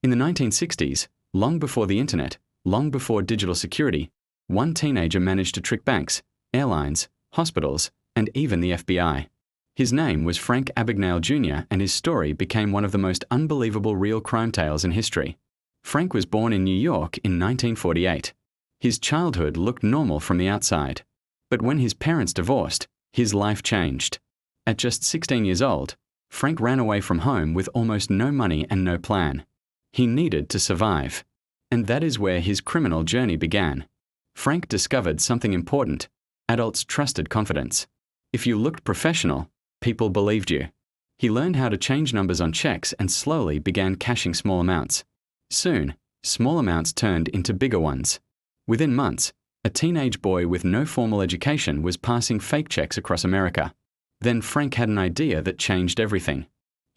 In the 1960s, long before the internet, long before digital security, one teenager managed to trick banks, airlines, hospitals, and even the FBI. His name was Frank Abagnale Jr., and his story became one of the most unbelievable real crime tales in history. Frank was born in New York in 1948. His childhood looked normal from the outside. But when his parents divorced, his life changed. At just 16 years old, Frank ran away from home with almost no money and no plan. He needed to survive. And that is where his criminal journey began. Frank discovered something important: adults trusted confidence. If you looked professional, people believed you. He learned how to change numbers on checks and slowly began cashing small amounts. Soon, small amounts turned into bigger ones. Within months, a teenage boy with no formal education was passing fake checks across America. Then Frank had an idea that changed everything.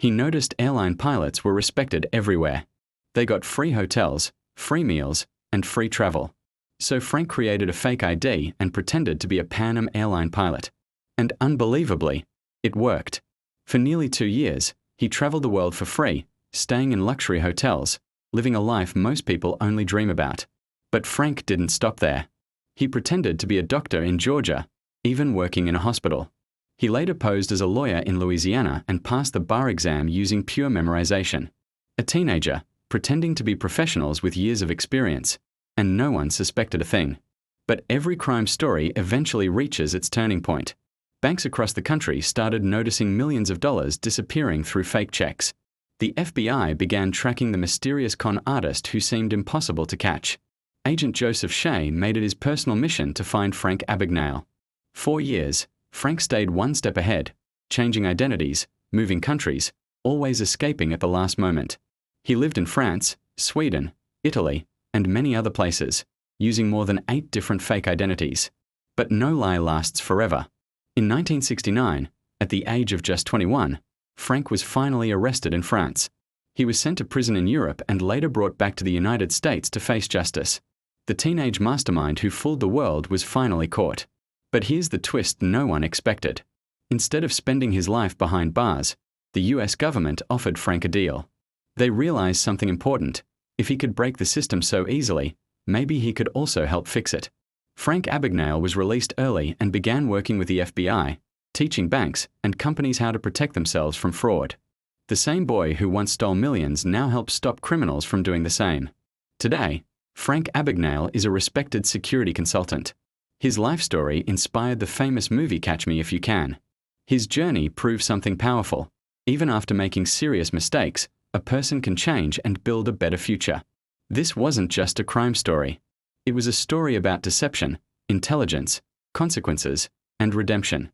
He noticed airline pilots were respected everywhere. They got free hotels, free meals, and free travel. So Frank created a fake ID and pretended to be a Pan Am airline pilot. And unbelievably, it worked. For nearly 2 years, he traveled the world for free, staying in luxury hotels, living a life most people only dream about. But Frank didn't stop there. He pretended to be a doctor in Georgia, even working in a hospital. He later posed as a lawyer in Louisiana and passed the bar exam using pure memorization. A teenager, pretending to be professionals with years of experience, and no one suspected a thing. But every crime story eventually reaches its turning point. Banks across the country started noticing millions of dollars disappearing through fake checks. The FBI began tracking the mysterious con artist who seemed impossible to catch. Agent Joseph Shea made it his personal mission to find Frank Abagnale. 4 years, Frank stayed one step ahead, changing identities, moving countries, always escaping at the last moment. He lived in France, Sweden, Italy, and many other places, using more than 8 different fake identities. But no lie lasts forever. In 1969, at the age of just 21, Frank was finally arrested in France. He was sent to prison in Europe and later brought back to the United States to face justice. The teenage mastermind who fooled the world was finally caught. But here's the twist no one expected. Instead of spending his life behind bars, the US government offered Frank a deal. They realized something important. If he could break the system so easily, maybe he could also help fix it. Frank Abagnale was released early and began working with the FBI, teaching banks and companies how to protect themselves from fraud. The same boy who once stole millions now helps stop criminals from doing the same. Today, Frank Abagnale is a respected security consultant. His life story inspired the famous movie Catch Me If You Can. His journey proved something powerful. Even after making serious mistakes, a person can change and build a better future. This wasn't just a crime story. It was a story about deception, intelligence, consequences, and redemption.